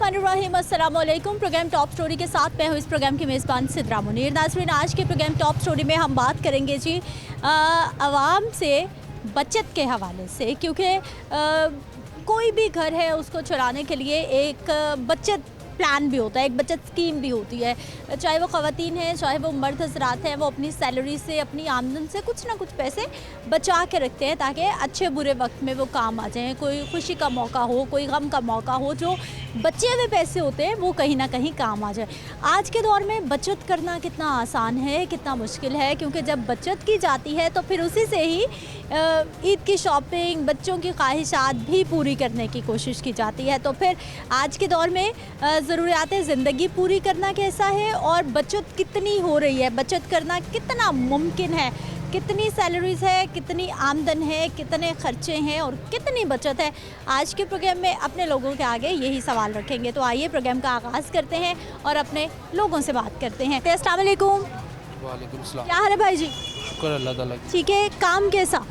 बिस्मिल्लाहिर्रहमानिर्रहीम, अस्सलाम वालेकुम। प्रोग्राम टॉप स्टोरी के साथ मैं हूँ इस प्रोग्राम की मेज़बान सिद्रा मुनीर। नाज़रीन, आज के प्रोग्राम टॉप स्टोरी में हम बात करेंगे जी आवाम से बचत के हवाले से, क्योंकि कोई भी घर है उसको चलाने के लिए एक बचत प्लान भी होता है, एक बचत स्कीम भी होती है। चाहे वो ख़वातीन हैं, चाहे वो मर्द हज़रात हैं, वो अपनी सैलरी से, अपनी आमदन से कुछ ना कुछ पैसे बचा के रखते हैं ताकि अच्छे बुरे वक्त में वो काम आ जाएं। कोई खुशी का मौका हो, कोई गम का मौका हो, जो बचे हुए पैसे होते हैं वो कहीं ना कहीं काम आ जाए। आज के दौर में बचत करना कितना आसान है, कितना मुश्किल है, क्योंकि जब बचत की जाती है तो फिर उसी से ही ईद की शॉपिंग, बच्चों की ख्वाहिशात भी पूरी करने की कोशिश की जाती है। तो फिर आज के दौर में ज़रूरियात ज़िंदगी पूरी करना कैसा है और बचत कितनी हो रही है, बचत करना कितना मुमकिन है, कितनी सैलरीज़ है, कितनी आमदन है, कितने खर्चे हैं और कितनी बचत है। आज के प्रोग्राम में अपने लोगों के आगे यही सवाल रखेंगे। तो आइए प्रोग्राम का आगाज़ करते हैं और अपने लोगों से बात करते हैं। अस्सलाम वालेकुम। वालेकुम सलाम। क्या हाल है भाई जी? शुक्र अल्लाह ताला की। ठीक है। काम कैसा?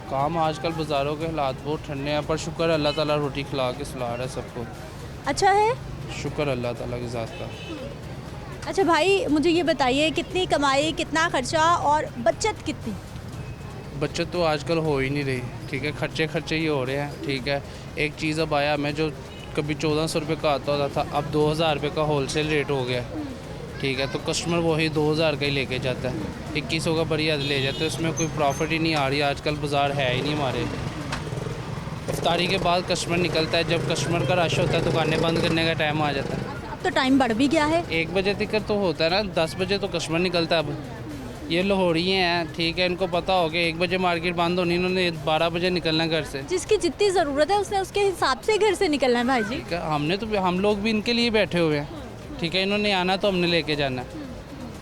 काम आजकल बाज़ारों के हालात बहुत ठंडे हैं, पर शुक्र अल्लाह ताला रोटी खिला के सुला रहा है सबको। अच्छा है। शुक्र अल्लाह ताला की ज़ात का। अच्छा भाई, मुझे ये बताइए, कितनी कमाई, कितना खर्चा और बचत कितनी? बचत तो आजकल हो ही नहीं रही, ठीक है, खर्चे ही हो रहे हैं, ठीक है। एक चीज़ अब आया, मैं जो कभी 1400 रुपये का आता होता था, अब 2000 रुपये का होलसेल रेट हो गया, ठीक है। तो कस्टमर वही 2000 का ही लेके जाता है, 2100 का बढ़िया ले जाता है, उसमें कोई प्रॉफिट ही नहीं आ रही। आजकल बाज़ार है ही नहीं हमारे। इफ्तारी के बाद कस्टमर निकलता है, जब कस्टमर का रश होता है दुकानें बंद करने का टाइम आ जाता है। अब तो टाइम बढ़ भी गया है। 1 बजे तक तो होता है ना, 10 बजे तो कस्टमर निकलता है। अब ये लाहौरी हैं, ठीक है, इनको पता हो गया 1 बजे मार्केट बंद होनी, इन्होंने 12 बजे निकलना घर से। जिसकी जितनी ज़रूरत है उसने उसके हिसाब से घर से निकलना है भाई जी। ठीक है, हम लोग भी इनके लिए बैठे हुए हैं, ठीक है। इन्होंने आना तो हमने लेके जाना है,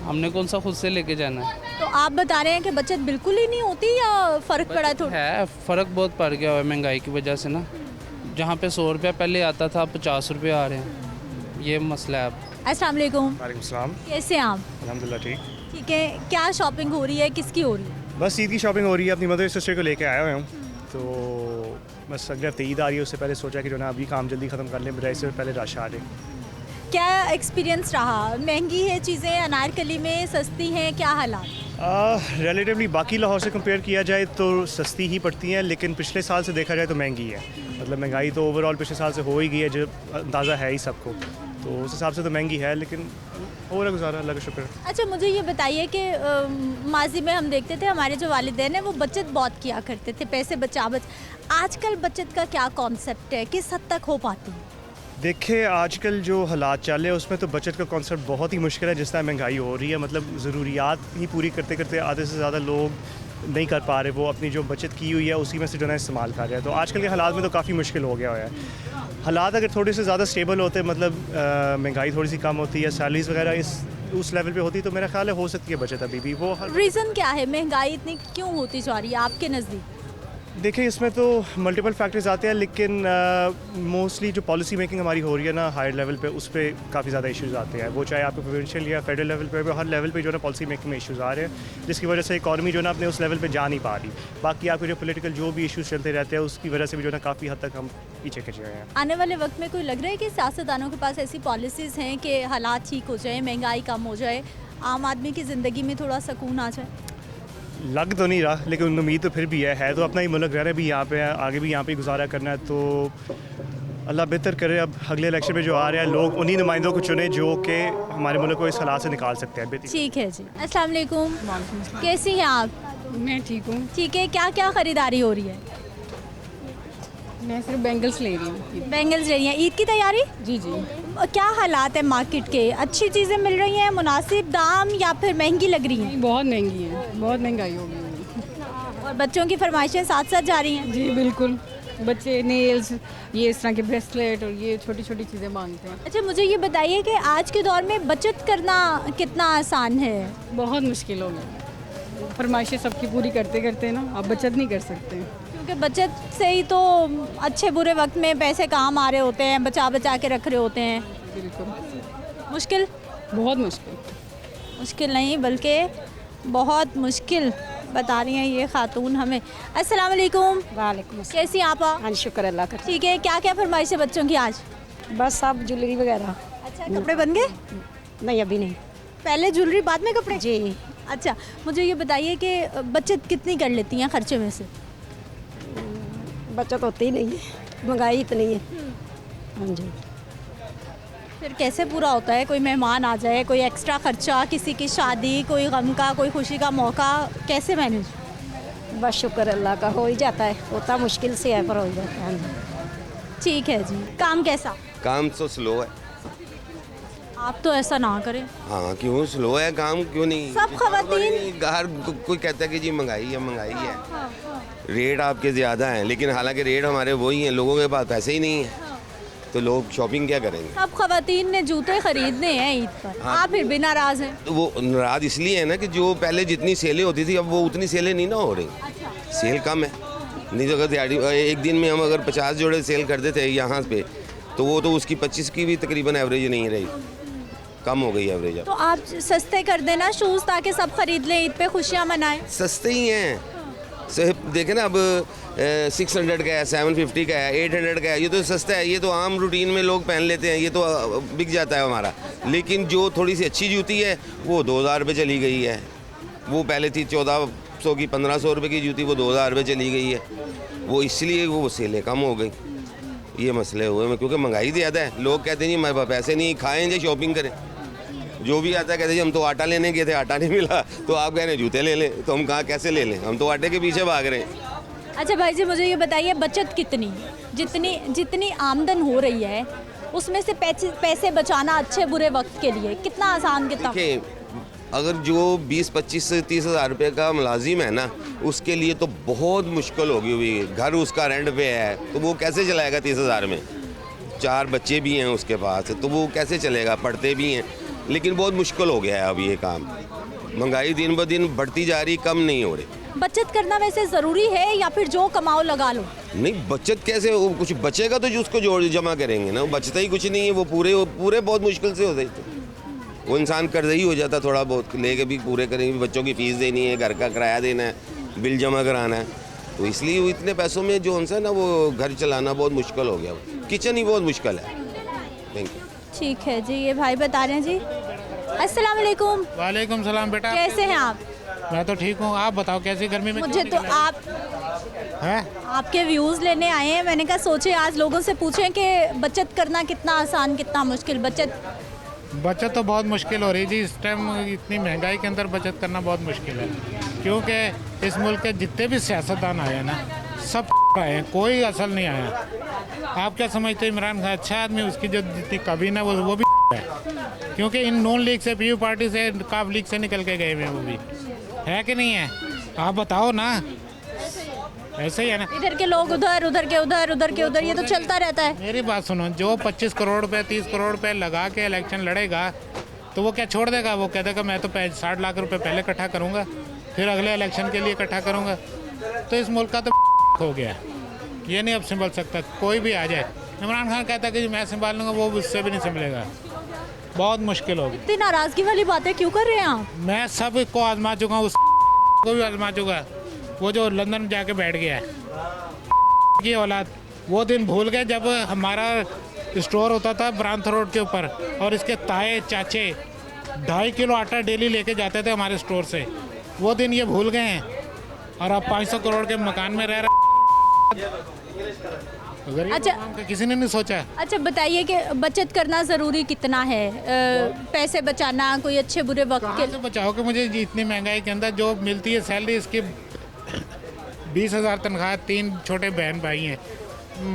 हमने कौन सा खुद से लेके जाना है। तो आप बता रहे हैं कि बचत बिल्कुल ही नहीं होती या फ़र्क पड़ा है थोड़ा? है, फ़र्क बहुत पड़ गया है महंगाई की वजह से ना। जहाँ पे 100 रुपया पहले आता था, 50 रुपये आ रहे हैं, ये मसला है अब। अस्सलाम वालेकुम। वालेकुम सलाम। कैसे हैं आप? अल्हम्दुलिल्लाह ठीक। ठीक है। क्या शॉपिंग हो रही है, किसकी हो रही है? बस ईद की शॉपिंग हो रही है, अपनी मदर सिस्टर को लेके आया हुआ हूँ। तो बस अगले हफ्ते ईद आ रही है, उससे पहले सोचा कि जो ना अभी काम जल्दी ख़त्म कर लें, बजाय से पहले रश आ जाए। क्या एक्सपीरियंस रहा? महंगी है चीज़ें, अनारकली में सस्ती हैं, क्या हालात? रिलेटिवली बाकी लाहौर से कंपेयर किया जाए तो सस्ती ही पड़ती हैं, लेकिन पिछले साल से देखा जाए तो महंगी है। मतलब महंगाई तो ओवरऑल पिछले साल से हो ही गई है, जो अंदाज़ा है ही सबको। तो उस हिसाब से तो महंगी है, लेकिन हो रहा गुजारा, अल्लाह का शुक्र। अच्छा, मुझे ये बताइए कि माजी में हम देखते थे हमारे जो वालिदैन हैं वो बचत बहुत किया करते थे, पैसे आजकल बचत का क्या कॉन्सेप्ट है, किस हद तक हो पाती है? देखिए, आजकल जो हालात चल रहे हैं उसमें तो बचत का कॉन्सेप्ट बहुत ही मुश्किल है। जिस तरह महंगाई हो रही है, मतलब ज़रूरियात ही पूरी करते करते आधे से ज़्यादा लोग नहीं कर पा रहे, वो अपनी जो बचत की हुई है उसी में से जो है इस्तेमाल कर रहे हैं। तो आजकल के हालात में तो काफ़ी मुश्किल हो गया है। हालात अगर थोड़े से ज़्यादा स्टेबल होते, मतलब महंगाई थोड़ी सी कम होती है, सैलरीज वगैरह उस लेवल पे होती, तो मेरा ख्याल है हो सकती है बचत अभी भी। वो रीज़न क्या है, महंगाई इतनी क्यों होती जा रही है आपके नज़दीक? देखिए, इसमें तो मल्टीपल फैक्टर्स आते हैं, लेकिन मोस्टली जो पॉलिसी मेकिंग हमारी हो रही है ना हायर लेवल पे, उस पर काफ़ी ज़्यादा इश्यूज़ आते हैं। वो चाहे आपको प्रोविंशियल या फेडरल लेवल पे, हर लेवल पे जो है ना पॉलिसी मेकिंग में इश्यूज़ आ रहे हैं, जिसकी वजह से इकॉनमी जो है ना अपने उस लेवल पे जा नहीं पा रही। बाकी आपके जो पॉलिटिकल जो भी इश्यूज़ चलते रहते हैं, उसकी वजह से भी जो है ना काफ़ी हद तक हम पीछे खिंच गए हैं। आने वाले वक्त में कोई लग रहा है कि सियासतदानों के पास ऐसी पॉलिसीज़ हैं कि हालात ठीक हो जाए, महंगाई कम हो जाए, आम आदमी की ज़िंदगी में थोड़ा सुकून आ जाए? लग तो नहीं रहा, लेकिन उम्मीद तो फिर भी है तो अपना ही मुल्क रह रहे भी यहाँ पे है, आगे भी यहाँ पे गुजारा करना है। तो अल्लाह बेहतर करे। अब अगले इलेक्शन में जो आ रहा है, लोग उन्हीं नुमाइंदों को चुने जो कि हमारे मुल्क को इस हालात से निकाल सकते हैं। ठीक है जी। अस्सलाम वालेकुम। कैसी हैं आप? मैं ठीक हूँ। ठीक है। क्या क्या ख़रीदारी हो रही है? मैं सिर्फ बैंगल्स ले रही हूँ। बैंगल्स ले रही हैं, ईद की तैयारी? जी जी। क्या हालात है मार्केट के? अच्छी चीज़ें मिल रही हैं, मुनासिब दाम, या फिर महंगी लग रही हैं? बहुत महंगी है, बहुत महंगाई हो गई है। और बच्चों की फरमाइशें साथ साथ जा रही हैं? जी बिल्कुल, बच्चे नेल्स, ये इस तरह के ब्रेसलेट और ये छोटी छोटी चीज़ें मांगते हैं। अच्छा, मुझे ये बताइए कि आज के दौर में बचत करना कितना आसान है? बहुत मुश्किल हो गई, फरमाइशें सबकी पूरी करते करते ना आप बचत नहीं कर सकते, क्योंकि बचत से ही तो अच्छे बुरे वक्त में पैसे काम आ रहे होते हैं, बचा बचा के रख रहे होते हैं। बिल्कुल मुश्किल? बहुत मुश्किल। मुश्किल नहीं बल्कि बहुत मुश्किल बता रही हैं ये खातून हमें। अस्सलाम वालेकुम। वालेकुम अस्सलाम। कैसी आप? हाँ, शुक्र अल्लाह का। ठीक है। क्या क्या फरमाइश है बच्चों की आज? बस सब ज्वेलरी वगैरह। अच्छा, कपड़े बन गए? नहीं अभी नहीं। पहले ज्वेलरी बाद में कपड़े? जी। अच्छा, मुझे ये बताइए कि बचत कितनी कर लेती हैं खर्चे में से? बचत होती ही नहीं है, महंगाई इतनी है। हाँ जी। फिर कैसे पूरा होता है? कोई मेहमान आ जाए, कोई एक्स्ट्रा खर्चा, किसी की शादी, कोई गम का, कोई खुशी का मौका, कैसे मैनेज? बस शुक्र अल्लाह का, हो ही जाता है। होता मुश्किल से है पर हो ही जाता है। हाँ जी। ठीक है जी। काम कैसा? काम तो स्लो है। आप तो ऐसा ना करें। हाँ क्यों स्लो है काम, क्यों नहीं? सब खवातीन हर कोई कहता है कि जी महंगाई है महंगाई है। रेट आपके ज़्यादा हैं, लेकिन हालांकि रेट हमारे वही हैं, लोगों के पास पैसे ही नहीं है तो लोग शॉपिंग क्या करेंगे? सब खवातीन ने जूते खरीदने हैं ईद पर। आप फिर भी नाराज हैं? तो वो नाराज इसलिए है ना कि जो पहले जितनी सेलें होती थी अब वो उतनी सेलें नहीं ना हो रही। सेल कम है। नहीं तो अगर दिहाड़ी एक दिन में हम अगर 50 जोड़े सेल करते थे यहाँ पे तो वो तो उसकी 25 की भी तकरीबन एवरेज नहीं रही, कम हो गई एवरेज अब। तो आप सस्ते कर देना शूज़ ताकि सब खरीद लें, ईद पे खुशियाँ मनाएं। सस्ते ही हैं। देखें ना अब 600 का है, 750 का है, 800 का है, ये तो सस्ता है। ये तो आम रूटीन में लोग पहन लेते हैं, ये तो बिक जाता है हमारा। लेकिन जो थोड़ी सी अच्छी जूती है वो 2000 रुपये चली गई है। वो पहले थी 1400 की, 1500 रुपये की जूती, वो 2000 रुपये चली गई है। वो इसलिए वो सेलें कम हो गई। ये मसले हुए हैं क्योंकि महंगाई ज़्यादा है। लोग कहते हैं जी मेरे पास पैसे नहीं, खाएं जो शॉपिंग करें। जो भी आता है कहते हैं हम तो आटा लेने गए थे, आटा नहीं मिला, तो आप कह रहे हैं जूते ले लें, तो हम कहाँ कैसे ले लें? हम तो आटे के पीछे भाग रहे हैं। अच्छा भाई जी, मुझे ये बताइए बचत कितनी, जितनी आमदन हो रही है उसमें से पैसे बचाना अच्छे बुरे वक्त के लिए कितना आसान, कितना? देखिए, अगर जो 20, 25 से 30 हज़ार रुपये का मुलाजिम है ना, उसके लिए तो बहुत मुश्किल होगी हुई। घर उसका रेंट पे है तो वो कैसे चलाएगा 30 हज़ार में? 4 बच्चे भी हैं उसके पास तो वो कैसे चलेगा? पढ़ते भी हैं, लेकिन बहुत मुश्किल हो गया है अब ये काम। महंगाई दिन ब दिन बढ़ती जा रही, कम नहीं हो रही। बचत करना वैसे ज़रूरी है या फिर जो कमाओ लगा लो? नहीं, बचत कैसे? वो कुछ बचेगा तो जो उसको जोड़ जमा करेंगे ना, वो बचता ही कुछ नहीं है। वो पूरे बहुत मुश्किल से होते हैं। वो इंसान कर्ज हो जाता, थोड़ा बहुत लेके भी पूरे करेंगे। बच्चों की फ़ीस देनी है, घर का किराया देना है, बिल जमा कराना है, तो इसलिए वो इतने पैसों में जो उनसे ना वो घर चलाना बहुत मुश्किल हो गया। किचन ही बहुत मुश्किल है। Thank you. ठीक है जी। ये भाई बता रहे हैं जी। अस्सलाम वालेकुम। वालेकुम सलाम बेटा। कैसे हैं आप? मैं तो ठीक हूँ, आप बताओ कैसी गर्मी में? मुझे तो आप हैं? आपके व्यूज़ लेने आए हैं। मैंने कहा सोचे आज लोगों से पूछें कि बचत करना कितना आसान कितना मुश्किल। बचत तो बहुत मुश्किल हो रही जी इस टाइम। इतनी महंगाई के अंदर बचत करना बहुत मुश्किल है, क्योंकि इस मुल्क के जितने भी सियासतदान आए हैं ना, सब आए हैं, कोई असल नहीं आया। आप क्या समझते हैं? इमरान खान अच्छा आदमी, उसकी जो जितनी काबीना वो भी है, क्योंकि इन नॉन लीग से, पीयू पार्टी से, काफ लीग से निकल के गए हुए हैं। वो भी है कि नहीं है? आप बताओ ना। ऐसे ही है ना, इधर के लोग उधर, उधर के उधर, उधर के उधर, ये तो चलता रहता है। मेरी बात सुनो, जो 25 करोड़ रुपए 30 करोड़ रुपए लगा के इलेक्शन लड़ेगा तो वो क्या छोड़ देगा? वो कह देगा मैं तो 60 लाख रुपए पहले इकट्ठा करूँगा, फिर अगले इलेक्शन के लिए इकट्ठा करूँगा। तो इस मुल्क का तो हो गया, ये नहीं अब संभल सकता। कोई भी आ जाए, इमरान खान कहता है कि मैं संभाल लूँगा, वो उससे भी नहीं संभलेगा। बहुत मुश्किल होगी। इतनी नाराज़गी वाली बातें क्यों कर रहे हैं आप? मैं सब को आजमा चुका हूँ, उस को भी आजमा चुका। वो जो लंदन में जाके बैठ गया है की औलाद, वो दिन भूल गए जब हमारा स्टोर होता था ब्रांथ रोड के ऊपर, और इसके ताए चाचे 2.5 किलो आटा डेली लेके जाते थे हमारे स्टोर से। वो दिन ये भूल गए हैं, और अब 500 करोड़ के मकान में रह रहे। अच्छा, किसी ने नहीं सोचा। अच्छा बताइए कि बचत करना ज़रूरी कितना है? पैसे बचाना कोई अच्छे बुरे वक्त के कैसे बचाओ कि मुझे इतनी महंगाई के अंदर जो मिलती है सैलरी, इसकी 20,000 तनख्वाह, 3 छोटे बहन भाई हैं,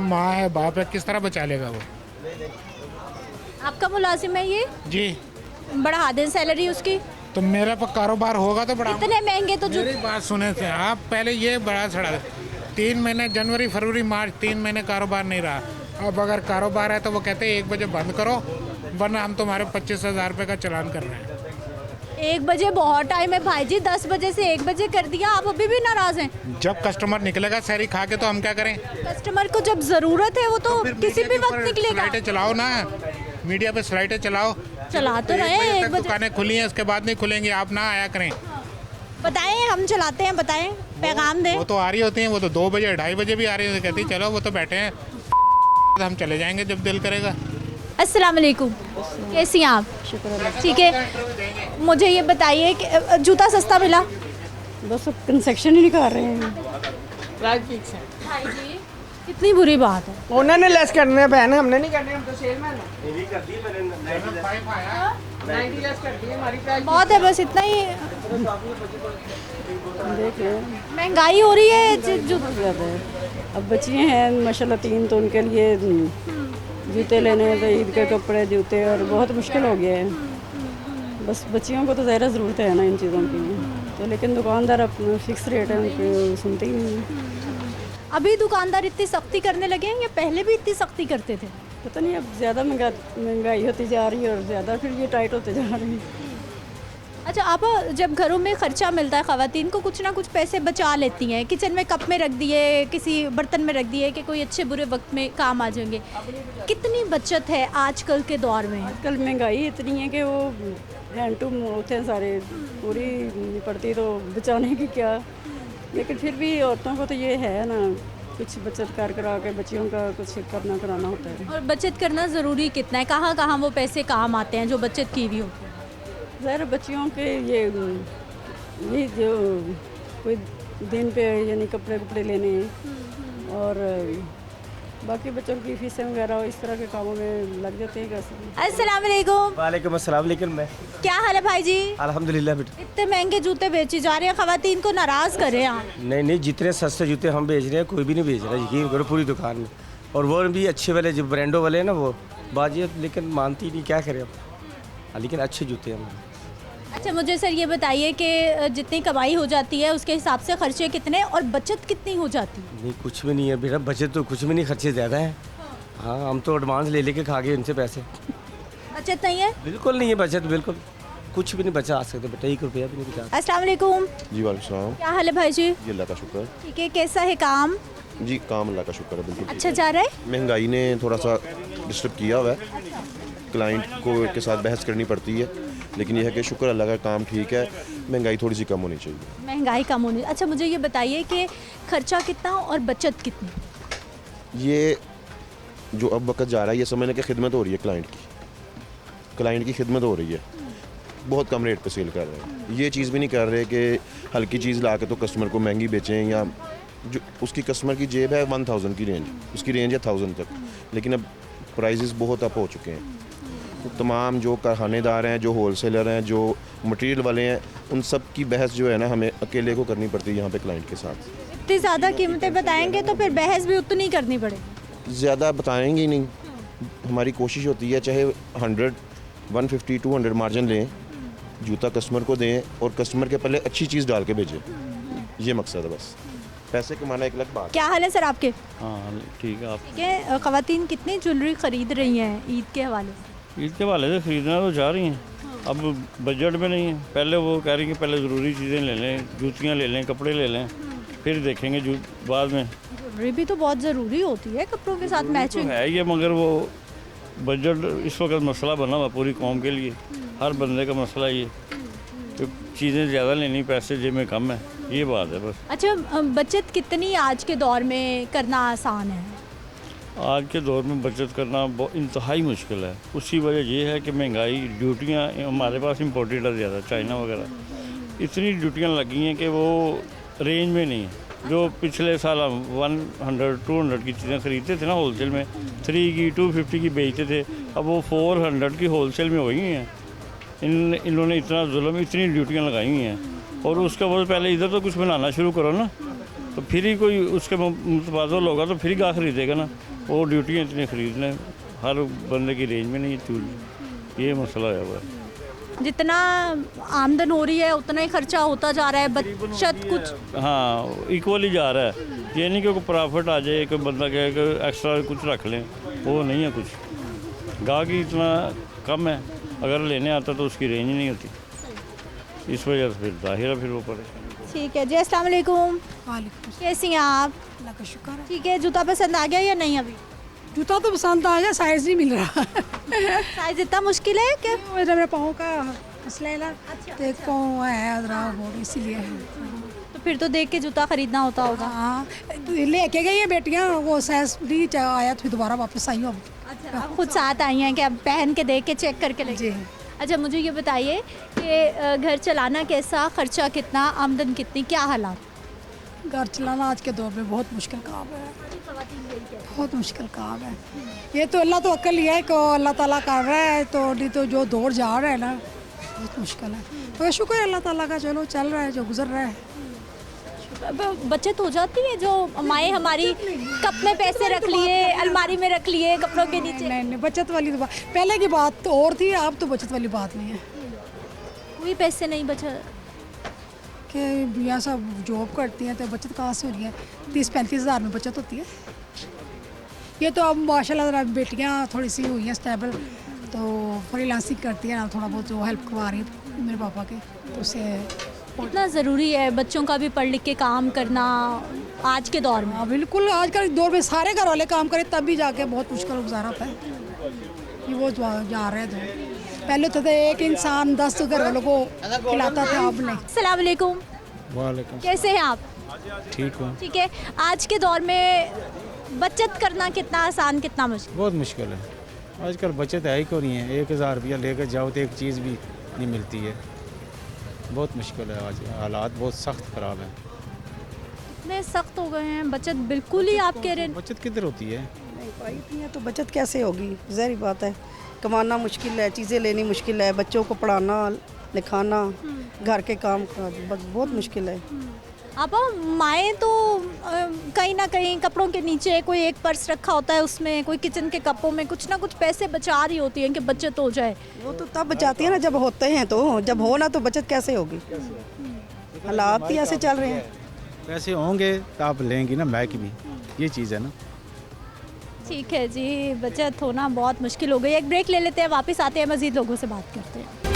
माँ है, बाप है, किस तरह बचा लेगा वो? आपका मुलाजिम है ये? जी। बढ़ा दें सैलरी उसकी? तो मेरा पर कारोबार होगा तो बढ़ा। इतने महंगे तो मेरी बात सुने थे आप पहले, ये बड़ा सड़ा 3 महीने, जनवरी फरवरी मार्च 3 महीने कारोबार नहीं रहा। अब अगर कारोबार है तो वो कहते हैं 1 बजे बंद करो, वरना हम तुम्हारे 25,000 रुपये का चालान कर रहे हैं। 1 बजे बहुत टाइम है भाई जी, 10 बजे से 1 बजे कर दिया, आप अभी भी नाराज़ हैं? जब कस्टमर निकलेगा सहरी खा के तो हम क्या करें? कस्टमर को जब ज़रूरत है वो तो किसी भी वक्त निकलेगा। स्लाइडें चलाओ ना, मीडिया पे स्लाइडें चलाओ। चला तो रहे हैं, 1 बजे दुकानें खुली हैं, उसके बाद नहीं खुलेंगी, आप ना आया करें। बताएं, हम चलाते हैं, बताएं, पैगाम दें। वो तो आ रही होती हैं, वो तो 2 बजे 2:30 बजे भी आ रही होती, कहती चलो वो तो बैठे हैं, हम चले जाएंगे जब दिल करेगा। अस्सलाम वालेकुम, कैसी हैं आप? शुक्र अल्लाह ठीक है, मुझे ये बताइए कि जूता सस्ता मिला? बस कंसेक्शन ही नहीं कर रहे हैं। प्राइस फिक्स है। भाई जी, कितनी बुरी बात है। उन्होंने लेस करने पैन हमने नहीं करने, हम तो सेलमैन हैं। 90 लेस कर दी हमारी प्राइस। बहुत है, बस इतना ही। देख रहे हैं महंगाई हो रही है बहुत ज़्यादा है। अब बच्चियाँ हैं माशाल्लाह 3, तो उनके लिए जूते लेने हैं, तो ईद के कपड़े जूते, और बहुत मुश्किल हो गया है। बस बच्चियों को तो ज़्यादा ज़रूरत है ना इन चीज़ों की, तो लेकिन दुकानदार अपना फिक्स रेट है उनके सुनते ही नहीं। अभी दुकानदार इतनी सख्ती करने लगे हैं या पहले भी इतनी सख्ती करते थे? पता नहीं, अब ज़्यादा महंगाई होती जा रही है और ज़्यादा फिर ये टाइट होते जा रहे हैं। अच्छा, आप जब घरों में खर्चा मिलता है ख़वातीन को, कुछ ना कुछ पैसे बचा लेती हैं, किचन में कप में रख दिए, किसी बर्तन में रख दिए कि कोई अच्छे बुरे वक्त में काम आ जाएंगे। कितनी बचत है आजकल के दौर में? आजकल महंगाई इतनी है कि वो हैंड टू माउथ हैं सारे, पूरी नहीं पड़ती तो बचाने की क्या। लेकिन फिर भी औरतों को तो ये है ना, कुछ बचत कर करा के बच्चियों का कुछ कराना होता है। और बचत करना ज़रूरी कितना है? कहाँ कहाँ वो पैसे काम आते हैं जो बचत की हुई होती है? ज़ाहिर बच्चियों के ये जो कोई दिन पे यानी कपड़े लेने हैं, और बाकी बच्चों की फीसें वगैरह इस तरह के कामों में लग जाते हैं। कैसे? अस्सलाम वालेकुम। वालेकुम अस्सलाम। लेकिन मैं क्या हाल है भाई जी? अल्हम्दुलिल्लाह बेटा। इतने महंगे जूते बेचे जा रहे हैं, ख़वातीन को नाराज़ कर रहे हैं आप। नहीं, जितने सस्ते जूते हम बेच रहे हैं कोई भी नहीं बेच रहा, यकीन करो पूरी दुकान में। और वो भी अच्छे वाले जो ब्रांडों वाले हैं ना, वो बाजी, लेकिन मानती नहीं, क्या करें अब। लेकिन अच्छे जूते हैं हमारे। अच्छा, मुझे सर ये बताइए कि जितनी कमाई हो जाती है उसके हिसाब से खर्चे कितने और बचत कितनी हो जाती है? नहीं, कुछ भी नहीं है बेटा, बचत तो कुछ भी नहीं, खर्चे ज़्यादा हैं। हाँ, हम तो एडवांस ले लेके खा गए उनसे पैसे। बचत नहीं है? बिल्कुल नहीं है बचत, बिल्कुल कुछ भी नहीं बचा सकते बेटा, 1 रुपया भी नहीं बचा। अस्सलाम वालेकुम। जी वालेकुम सलाम। क्या हाल है भाई जी? जी अल्लाह का शुक्र। ठीक है, कैसा है काम? जी काम अल्लाह का शुक्र है, बिल्कुल ठीक अच्छा है। जा रहा है? महंगाई ने थोड़ा सा डिस्टर्ब किया हुआ है, क्लाइंट को के साथ बहस करनी पड़ती है, लेकिन यह है कि शुक्र अल्लाह का काम ठीक है, महंगाई थोड़ी सी कम होनी चाहिए। महंगाई कम होनी। अच्छा, मुझे ये बताइए कि खर्चा कितना और बचत कितनी? ये जो अब वक्त जा रहा है, ये समझने की खिदमत हो रही है, क्लाइंट की खिदमत हो रही है, बहुत कम रेट पे सेल कर रहे हैं। ये चीज़ भी नहीं कर रहे कि हल्की चीज़ ला के तो कस्टमर को महंगी बेचें, या जो उसकी कस्टमर की जेब है 1000 की रेंज, उसकी रेंज है 1000 तक, लेकिन अब प्राइजेस बहुत अप हो चुके हैं। तो तमाम जो कारखानेदार हैं, जो होलसेलर हैं, जो मटेरियल वाले हैं, उन सब की बहस जो है ना, हमें अकेले को करनी पड़ती है यहाँ पे क्लाइंट के साथ। इतनी ज़्यादा कीमतें बताएंगे तो फिर बहस भी उतनी करनी पड़ेगी। ज़्यादा बताएंगे ही नहीं, हमारी कोशिश होती है चाहे 100, 150, 200 मार्जिन लें, जूता कस्टमर को दें और कस्टमर के पहले अच्छी चीज़ डाल के भेजें, ये मकसद है बस। पैसे कमाना एक अलग बात। क्या हाल है सर आपके? हाँ ठीक है। आप ठीक है, ख़वातीन कितनी ज्वेलरी ख़रीद रही हैं ईद के हवाले से? ईद के हवाले से ख़रीदना तो चाह रही हैं, अब बजट में नहीं है। पहले वो कह रही हैं कि पहले ज़रूरी चीज़ें ले लें, जूतियाँ ले लें, कपड़े ले लें, फिर देखेंगे बाद में। ज्वेलरी भी तो बहुत ज़रूरी होती है कपड़ों के साथ मैचिंग। है ये, मगर वो बजट इस वक्त मसला बना हुआ पूरी कौम के लिए, हर बंदे का मसला ये, तो चीज़ें ज़्यादा लेनी, पैसे जेब में कम है, ये बात है बस। अच्छा, बचत कितनी आज के दौर में करना आसान है? आज के दौर में बचत करना बहुत इंतहाई मुश्किल है। उसकी वजह ये है कि महंगाई, ड्यूटियाँ हमारे पास इम्पोर्टेड है ज़्यादा, चाइना वगैरह, इतनी ड्यूटियाँ लगी हैं कि वो रेंज में नहीं है। जो पिछले साल हम 100, 200 की चीज़ें ख़रीदते थे ना होलसेल में, 3 की 250 की बेचते थे, अब वो 400 की होलसेल में हो गई हैं। इन्होंने इतना जुल्म, इतनी ड्यूटियाँ लगाई हुई हैं, और उसका वो पहले इधर तो कुछ बनाना शुरू करो ना, तो फिर ही कोई उसके मुतबादल होगा, तो फिर ही गा खरीदेगा ना। वो ड्यूटियाँ इतनी ख़रीदने हर बंदे की रेंज में नहीं चूल, ये मसला है वो। जितना आमदन हो रही है उतना ही खर्चा होता जा रहा है, बचत कुछ हाँ इक्वली जा रहा है। ये नहीं कि कोई प्रॉफिट आ जाए, कोई बंदा कहे कि एक्स्ट्रा कुछ रख लें, वो नहीं है कुछ। गाहकी इतना कम है, अगर लेने आता तो उसकी रेंज नहीं होती, इस वजह से फिर जाहिर है फिर वो परेशान। ठीक है जी, अस्सलाम वालेकुम। वालेकुम। कैसी हैं आप? अल्लाह का शुक्र है। ठीक है, जूता पसंद आ गया या नहीं? अभी जूता तो पसंद आ गया, साइज़ नहीं मिल रहा। साइज इतना मुश्किल है कि मेरे पाँव का मसला है ना, तो एक पाँव है ज़रा बहुत, इसीलिए। तो फिर तो देख के जूता खरीदना होता होगा। हाँ लेके गई है बेटियाँ, वो साइज नहीं आया तो फिर दोबारा वापस आई हूँ। अच्छा, आप खुद साथ आई हैं कि अब पहन के देख के चेक करके ले जी। अच्छा, मुझे ये बताइए कि घर चलाना कैसा, खर्चा कितना, आमदन कितनी, क्या हालात? घर चलाना आज के दौर में बहुत मुश्किल काम है, बहुत मुश्किल काम है। ये तो अल्लाह तो अक्ल ही है कि अल्लाह ताला कर रहा है, तो नहीं तो जो दौर जा रहा है ना बहुत मुश्किल है। तो शुक्र है अल्लाह ताला का, चलो चल रहा है जो गुजर रहा है। बचत हो जाती है जो माएँ हमारी कप में पैसे रख लिए, अलमारी में रख लिए, कपड़ों के नीचे? नहीं, बचत वाली तो पहले की बात तो और थी, अब तो बचत वाली बात नहीं है। कोई पैसे नहीं बचा कि भैया सब जॉब करती हैं तो बचत कहाँ से हो रही है? 30-35 हज़ार में बचत होती है। ये तो अब माशाल्लाह बेटियाँ थोड़ी सी हुई हैं स्टेबल, तो फ्रीलांसिंग करती हैं ना, थोड़ा बहुत जो हेल्प करवा रही है मेरे पापा के, तो उससे कितना ज़रूरी है बच्चों का भी पढ़ लिख के काम करना आज के दौर में? हाँ बिल्कुल, आज के दौर में सारे घर वाले काम करें तब भी जाके बहुत मुश्किल गुजारा होता है। ये वो जा रहे हैं, तो पहले तो एक इंसान 10 घर वालों को खिलाता था, अब नहीं। अस्सलाम वालेकुम। वालेकुम। कैसे हैं आप? ठीक हूँ। ठीक है, आज के दौर में बचत करना कितना आसान, कितना मुश्किल? बहुत मुश्किल है आजकल, बचत है ही क्यों नहीं है। 1000 रुपया लेकर जाओ तो एक चीज़ भी नहीं मिलती है, बहुत मुश्किल है। आज हालात बहुत सख्त ख़राब हैं। इतने सख्त हो गए हैं, बचत बिल्कुल ही आप कह रहे हैं? बचत किधर होती है? नहीं पाई इतनी है तो बचत कैसे होगी? ज़ाहिर बात है, कमाना मुश्किल है, चीज़ें लेनी मुश्किल है, बच्चों को पढ़ाना लिखाना, घर के काम बहुत मुश्किल है। आपा माएँ तो कहीं ना कहीं कपड़ों के नीचे कोई एक पर्स रखा होता है, उसमें कोई किचन के कपों में कुछ ना कुछ पैसे बचा रही होती हैं कि बचत हो जाए। वो तो तब बचाती है ना जब होते हैं, तो जब हो ना तो बचत कैसे होगी? हालात ही ऐसे चल रहे हैं। पैसे होंगे तो आप लेंगी ना बैक भी, ये चीज़ है ना। ठीक है जी, बचत होना बहुत मुश्किल हो गई। एक ब्रेक ले लेते हैं, वापस आते हैं, मज़ीद लोगों से बात करते हैं।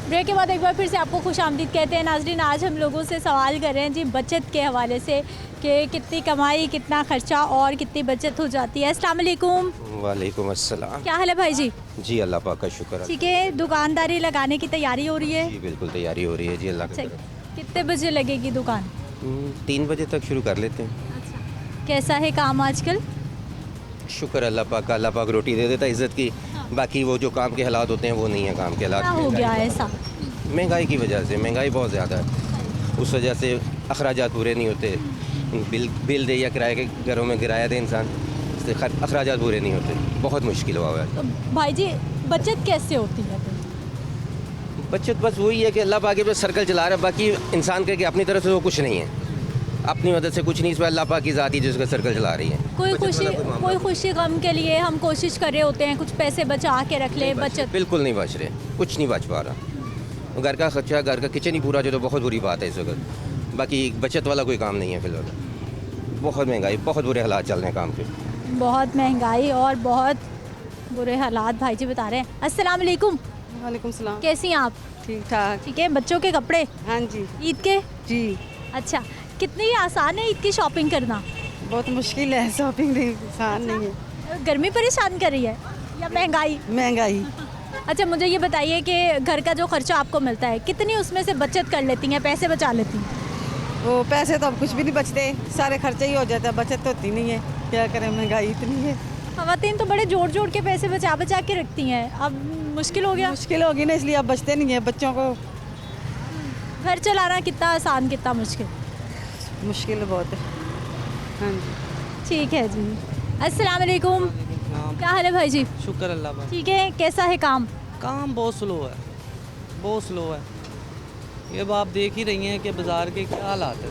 ब्रेक के बाद एक बार फिर से आपको खुश आमदीद कहते हैं। नाजरीन, आज हम लोगों से सवाल कर रहे हैं जी बचत के हवाले से कि कितनी कमाई, कितना खर्चा और कितनी बचत हो जाती है। अस्सलाम वालेकुम। वालेकुम अस्सलाम। क्या हाल है भाई जी? जी अल्लाह पाक का शुक्र है। ठीक है, दुकानदारी लगाने की तैयारी हो रही है? जी बिल्कुल तैयारी हो रही है जी, अल्लाह का अच्छा, कितने बजे लगेगी दुकान? 3 बजे तक शुरू कर लेते हैं। कैसा है काम आजकल? शुक्र अल्लाह पाक का, अल्लाह पाक रोटी दे देता है इज़्ज़त की। बाकी वो जो काम के हालात होते हैं वो नहीं है काम के हालात। क्या हो गया ऐसा? महंगाई की वजह से, महंगाई बहुत ज़्यादा है, उस वजह से अखराजात पूरे नहीं होते। बिल दे या किराए के घरों में किराया दे इंसान, इससे अखराजात पूरे नहीं होते, बहुत मुश्किल हुआ है। तो भाई जी बचत कैसे होती है? बचत बस वही है कि अल्लाह पाक पे सर्कल चला रहा है, बाकी इंसान के अपनी तरफ से वो कुछ नहीं है, अपनी मदद से कुछ नहीं, इस पर अल्लाह पाक की ज़ात ही जिसका सर्कल चला रही है। कोई खुशी गम के लिए हम कोशिश कर रहे होते हैं कुछ पैसे बचा के रख ले, बचत बिल्कुल नहीं बच रहे, कुछ नहीं बच पा रहा। घर का खर्चा, घर का किचन ही पूरा जो, तो बहुत बुरी बात है इस वक्त। बाकी बचत वाला कोई काम नहीं है फिलहाल। बहुत महंगाई, बहुत बुरे हालात चल रहे हैं काम के, बहुत महंगाई और बहुत बुरे हालात भाई जी बता रहे हैं। अस्सलाम वालेकुम। वालेकुम सलाम। कैसी हैं आप? ठीक ठाक। ठीक है, बच्चों के कपड़े? हाँ जी। ईद के? जी। अच्छा, कितनी आसान है ईद की शॉपिंग करना? बहुत मुश्किल है, शॉपिंग नहीं आसान नहीं है। गर्मी परेशान कर रही है या महंगाई? महंगाई। अच्छा, मुझे ये बताइए कि घर का जो खर्चा आपको मिलता है कितनी उसमें से बचत कर लेती हैं, पैसे बचा लेती हैं? वो पैसे तो अब कुछ भी नहीं बचते, सारे खर्चे ही हो जाते हैं, बचत तो होती नहीं है, क्या करें महंगाई इतनी है। ख़वातीन तो बड़े जोड़ जोड़ के पैसे बचा बचा के रखती हैं, अब मुश्किल हो गया। मुश्किल होगी ना, इसलिए अब बचते नहीं है बच्चों को। घर चलाना कितना आसान कितना मुश्किल? मुश्किल बहुत है। हाँ जी। ठीक है जी। अस्सलाम वालेकुम। क्या हाल है भाई जी? शुक्र अल्लाह का। ठीक है, कैसा है काम? काम बहुत स्लो है, बहुत स्लो है। ये अब आप देख ही रही हैं कि बाज़ार के क्या हालात है।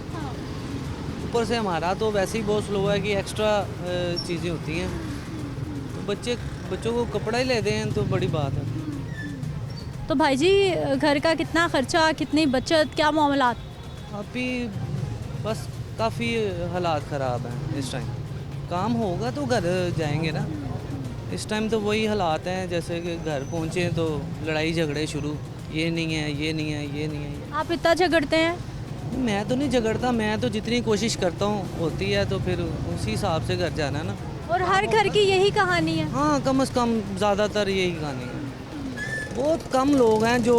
ऊपर से हमारा तो वैसे ही बहुत स्लो है कि एक्स्ट्रा चीज़ें होती हैं, तो बच्चों को कपड़ा ही लेते हैं तो बड़ी बात है। तो भाई जी घर का कितना खर्चा, कितनी बचत, क्या मामलात? अभी बस काफ़ी हालात ख़राब हैं इस टाइम। काम होगा तो घर जाएंगे ना, इस टाइम तो वही हालात हैं जैसे कि घर पहुँचे तो लड़ाई झगड़े शुरू, ये नहीं है, ये नहीं है, ये नहीं है। आप इतना झगड़ते हैं? मैं तो नहीं झगड़ता, मैं तो जितनी कोशिश करता हूँ होती है तो फिर उसी हिसाब से घर जाना है ना। और हर घर की यही कहानी है। हाँ, कम से कम ज़्यादातर यही कहानी है। बहुत कम लोग हैं जो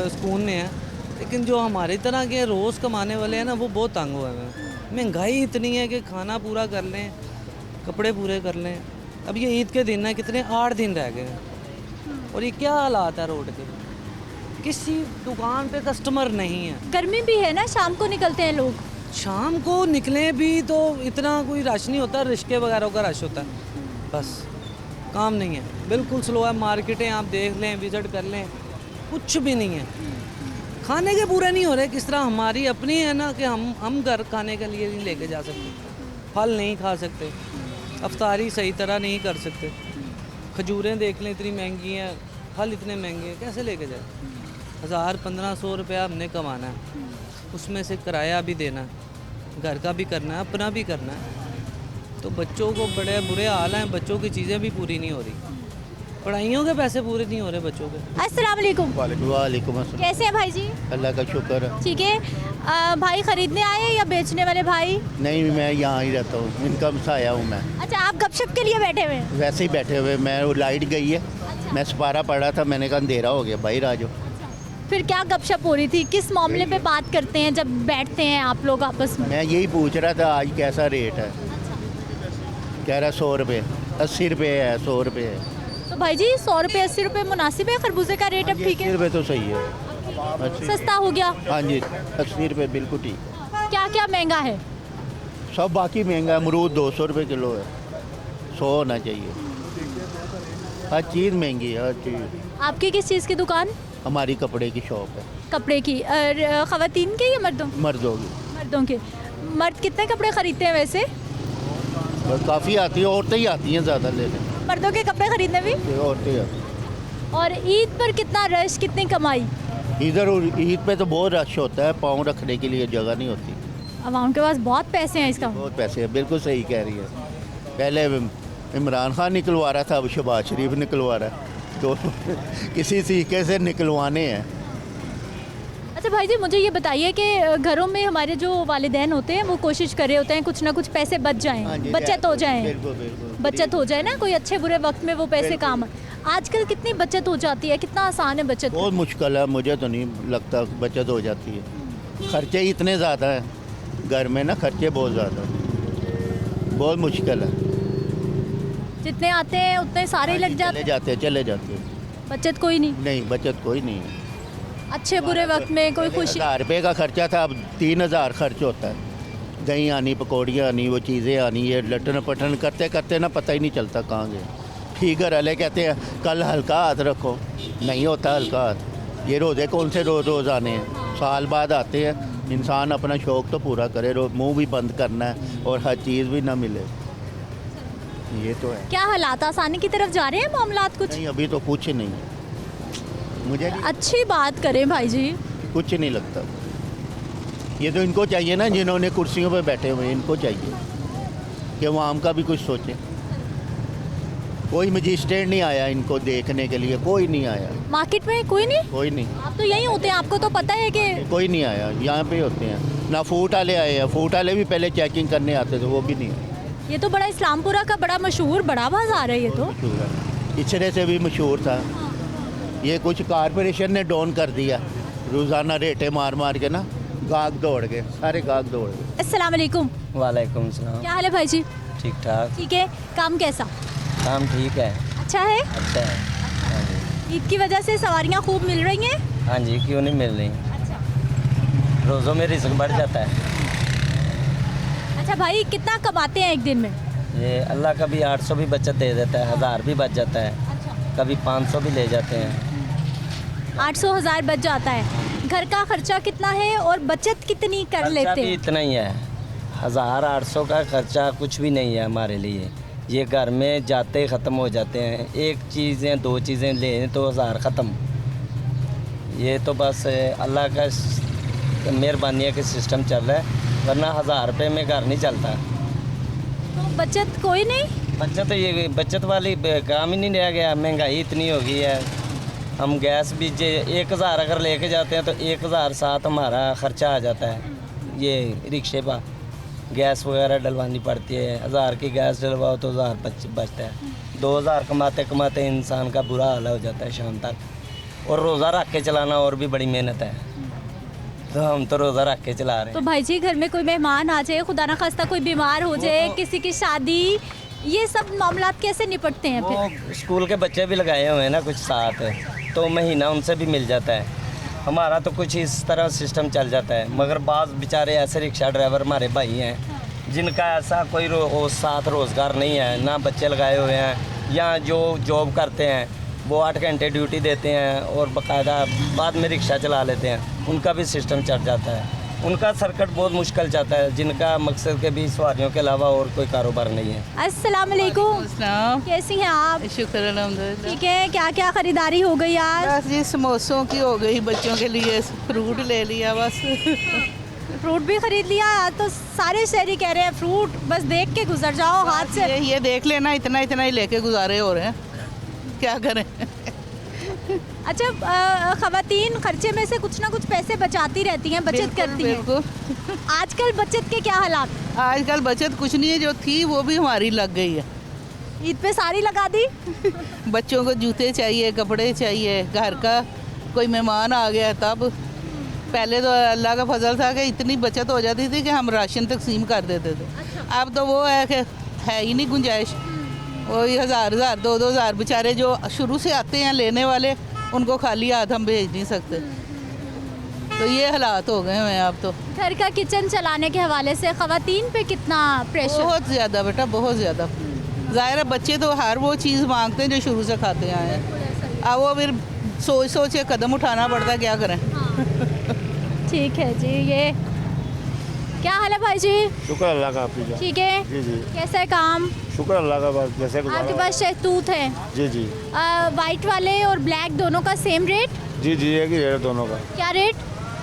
सुकून में हैं, लेकिन जो हमारी तरह के रोज़ कमाने वाले हैं ना, वो बहुत तंग हुए हैं। महंगाई इतनी है कि खाना पूरा कर लें, कपड़े पूरे कर लें। अब ये ईद के दिन है, कितने 8 दिन रह गए हैं और ये क्या हालात है रोड के। किसी दुकान पे कस्टमर नहीं है। गर्मी भी है ना, शाम को निकलते हैं लोग। शाम को निकलें भी तो इतना कोई रश नहीं होता, रिश्के वगैरह का रश होता है, बस काम नहीं है। बिल्कुल स्लो है। मार्केटें आप देख लें, विज़िट कर लें, कुछ भी नहीं है। खाने के पूरे नहीं हो रहे। किस तरह हमारी अपनी है ना कि हम घर खाने के लिए नहीं लेके जा सकते, फल नहीं खा सकते, अफ्तारी सही तरह नहीं कर सकते। खजूरें देख लें इतनी महंगी हैं, फल इतने महंगे हैं, कैसे लेके जाए। 1000-1500 रुपया हमने कमाना है, उसमें से किराया भी देना है, घर का भी करना है, अपना भी करना है। तो बच्चों को बड़े बुरे हाल हैं, बच्चों की चीज़ें भी पूरी नहीं हो रही, पढ़ाइयों के पैसे पूरे नहीं हो रहे बच्चों के। अस्सलाम वालेकुम। वालेकुम अस्सलाम। कैसे हैं भाई जी? अल्लाह का शुक्र है। ठीक है। भाई खरीदने आए या बेचने वाले भाई? नहीं, मैं यहाँ ही रहता हूँ, इनकम से आया हूँ मैं। अच्छा, आप गपशप के लिए बैठे हुए हैं? वैसे ही बैठे हुए। मैं वो लाइट गई है, मैं सपारा पड़ा था, मैंने कहा अंधेरा हो गया, बाहर आ जाओ। फिर क्या गपशप हो रही थी, किस मामले पे बात करते हैं जब बैठते हैं आप लोग आपस में? मैं यही पूछ रहा था आज कैसा रेट है। कह रहा 100 रुपये, 80 रुपये है, 100 रुपये है। तो भाई जी 100 रुपये 80 रुपये मुनासिब है? खरबूजे का रेट अब ठीक 80 है, रुपये तो सही है, 80 सस्ता हो गया। हाँ जी, 80 रुपये बिल्कुल ठीक। क्या क्या महंगा है? सब बाकी महंगा है। अमरूद 200 रुपये किलो है, 100 होना चाहिए। हर चीज़ महंगी है, हर चीज़। आपकी किस चीज़ की दुकान? हमारी कपड़े की शॉप है। कपड़े की। ख़वातीन के या मर्दों? मर्दों की। मर्दों के। मर्द कितने कपड़े खरीदते हैं वैसे? काफ़ी आती है, औरतें ही आती हैं ज़्यादा लेने। मर्दों के कपड़े खरीदने भी? औरतें आती। और ईद पर कितना रश, कितनी कमाई? इधर ईद पे तो बहुत रश होता है, पाँव रखने के लिए जगह नहीं होती। अवाम के पास बहुत पैसे हैं इसका। बहुत पैसे हैं, बिल्कुल सही कह रही है। पहले इमरान खान निकलवा रहा था, अब शहबाज शरीफ निकलवा रहा है, तो किसी तरीके से निकलवाने हैं। अच्छा भाई जी, मुझे ये बताइए कि घरों में हमारे जो वालिदैन होते हैं वो कोशिश कर रहे होते हैं कुछ ना कुछ पैसे बच जाएं, बचत हो जाए, बचत हो जाए ना, कोई अच्छे बुरे वक्त में वो पैसे काम। आजकल कितनी बचत हो जाती है, कितना आसान है बचत? बहुत मुश्किल है, मुझे तो नहीं लगता बचत हो जाती है। खर्चे ही इतने ज़्यादा हैं घर में ना, खर्चे बहुत ज़्यादा, बहुत मुश्किल है। जितने आते हैं उतने सारे लग जाते हैं, चले जाते हैं। बचत कोई नहीं? बचत कोई नहीं है। अच्छे बुरे वक्त में कोई खुशी। 1000 रुपये का खर्चा था, अब 3000 खर्च होता है। दही आनी, पकौड़ियाँ आनी, वो चीज़ें आनी, ये लटन पटन करते करते ना पता ही नहीं चलता कहाँ गए। फिगर वाले कहते हैं कल हल्का हाथ रखो, नहीं होता हल्का हाथ। ये रोज़े कौन से रोज़ आने हैं, साल बाद आते हैं। इंसान अपना शौक़ तो पूरा करे, मुँह भी बंद करना है और हर चीज़ भी ना मिले, ये तो है। क्या हालात आसानी की तरफ जा रहे हैं मामलात? कुछ नहीं, अभी तो कुछ नहीं, मुझे अच्छी बात करें भाई जी, कुछ नहीं लगता। ये तो इनको चाहिए ना, जिन्होंने कुर्सियों पे बैठे हुए, इनको चाहिए कि वो आम का भी कुछ सोचे। कोई मजिस्ट्रेट नहीं आया इनको देखने के लिए, कोई नहीं आया। मार्केट में कोई नहीं? कोई नहीं। आप तो यहीं होते हैं, आपको तो पता है कि कोई नहीं आया। यहाँ पे होते हैं ना, फूट वाले आए हैं, फूट वाले भी पहले चेकिंग करने आते थे, वो भी नहीं आए। ये तो बड़ा इस्लामपुरा का बड़ा मशहूर बड़ा बाजार है, ये तो इचरे से भी मशहूर था। ये कुछ कारपोरेशन ने डाउन कर दिया, रोज़ाना रेटे मार मार के ना, गाहक दौड़ गए, सारे गाहक दौड़ गए। अस्सलाम वालेकुम। वालेकुम सलाम। क्या हाल है भाई जी? ठीक ठाक। ठीक है। काम कैसा? काम ठीक है। अच्छा है? अच्छा है। ईद की वजह से सवारियाँ खूब मिल रही हैं? हाँ जी, क्यों नहीं मिल रही। अच्छा। रोज़ों में रिस्क बढ़ जाता है। अच्छा भाई, कितना कमाते हैं एक दिन में? ये अल्लाह कभी 800 भी बचत दे देता है, 1000 भी बच जाता है। अच्छा। कभी 500 भी ले जाते हैं। 800-1000 बच जाता है। घर का खर्चा कितना है और बचत कितनी कर लेते हैं? इतना ही है, 1000-800 का खर्चा कुछ भी नहीं है हमारे लिए। ये घर में जाते ही ख़त्म हो जाते हैं। एक चीज़ें 2 चीज़ें लें तो 1000 ख़त्म। ये तो बस अल्लाह का मेहरबानी के सिस्टम चल रहा है, वरना 1000 रुपये में घर नहीं चलता। तो बचत कोई नहीं? बचत ये बचत वाली काम ही नहीं रह गया। महंगाई इतनी हो गई है। हम गैस भी 1000 अगर लेके जाते हैं तो 1000 साथ हमारा ख़र्चा आ जाता है। ये रिक्शे पर गैस वगैरह डलवानी पड़ती है। 1000 की गैस डलवाओ तो 1000 बचता है। 2000 कमाते कमाते इंसान का बुरा हाल हो जाता है शाम तक। और रोज़ा रख के चलाना और भी बड़ी मेहनत है, तो हम तो रोज़ा रख के चला रहे तो हैं। भाई जी घर में कोई मेहमान आ जाए, खुदा ना खास्ता कोई बीमार हो जाए, किसी की शादी, ये सब मामलात कैसे निपटते हैं फिर? वो स्कूल के बच्चे भी लगाए हुए हैं ना कुछ साथ, तो महीना उनसे भी मिल जाता है। हमारा तो कुछ इस तरह सिस्टम चल जाता है। मगर बाज़ बेचारे ऐसे रिक्शा ड्राइवर हमारे भाई हैं जिनका ऐसा कोई साथ रोज़गार नहीं है, ना बच्चे लगाए हुए हैं, या जो जॉब करते हैं वो 8 घंटे ड्यूटी देते हैं और बाकायदा बाद में रिक्शा चला लेते हैं, उनका भी सिस्टम चल जाता है। उनका सर्किट बहुत मुश्किल जाता है, जिनका मकसद के भी सवारियों के अलावा और कोई कारोबार नहीं है। अस्सलाम वालेकुम, कैसी हैं आप? शुक्र अल्हम्दुलिल्लाह। ठीक है, क्या क्या खरीदारी हो गई आज? बस जी समोसों की हो गई, बच्चों के लिए फ्रूट ले लिया बस। फ्रूट भी खरीद लिया? आज तो सारे शहरी कह रहे हैं फ्रूट बस देख के गुजर जाओ हाथ से। ये देख लेना, इतना इतना ही लेके गुजारे हो रहे हैं, क्या करें। अच्छा, खवातीन खर्चे में से कुछ ना कुछ पैसे बचाती रहती हैं, बचत करती हैं। बिल्कुल। आजकल बचत के क्या हालात? आजकल बचत कुछ नहीं है, जो थी वो भी हमारी लग गई है। ईद पे सारी लगा दी। बच्चों को जूते चाहिए, कपड़े चाहिए, घर का कोई मेहमान आ गया तब। पहले तो अल्लाह का फजल था कि इतनी बचत हो जाती थी कि हम राशन तकसीम कर देते थे। अब तो वो है कि है ही नहीं गुंजाइश। वही 1000 2000 बेचारे जो शुरू से आते हैं लेने वाले, उनको खाली हाथ हम भेज नहीं सकते। तो ये हालात हो गए हैं अब तो। घर का किचन चलाने के हवाले से खवातीन पे कितना प्रेशर? बहुत ज़्यादा बेटा, बहुत ज़्यादा। ज़ाहिर है बच्चे तो हर वो चीज़ मांगते हैं जो शुरू से खाते आए हैं। अब वो फिर सोच सोच के कदम उठाना पड़ता है, क्या करें। ठीक है जी। ये क्या हाल है भाई जी? शुक्र अल्लाह का। आप ठीक है जी जी, कैसा है काम? शुक्र अल्लाह का। बस जैसे आपके पास शहतूत है? जी जी वाइट वाले और ब्लैक दोनों का सेम रेट? जी जी, एक ही रेट दोनों का। क्या रेट?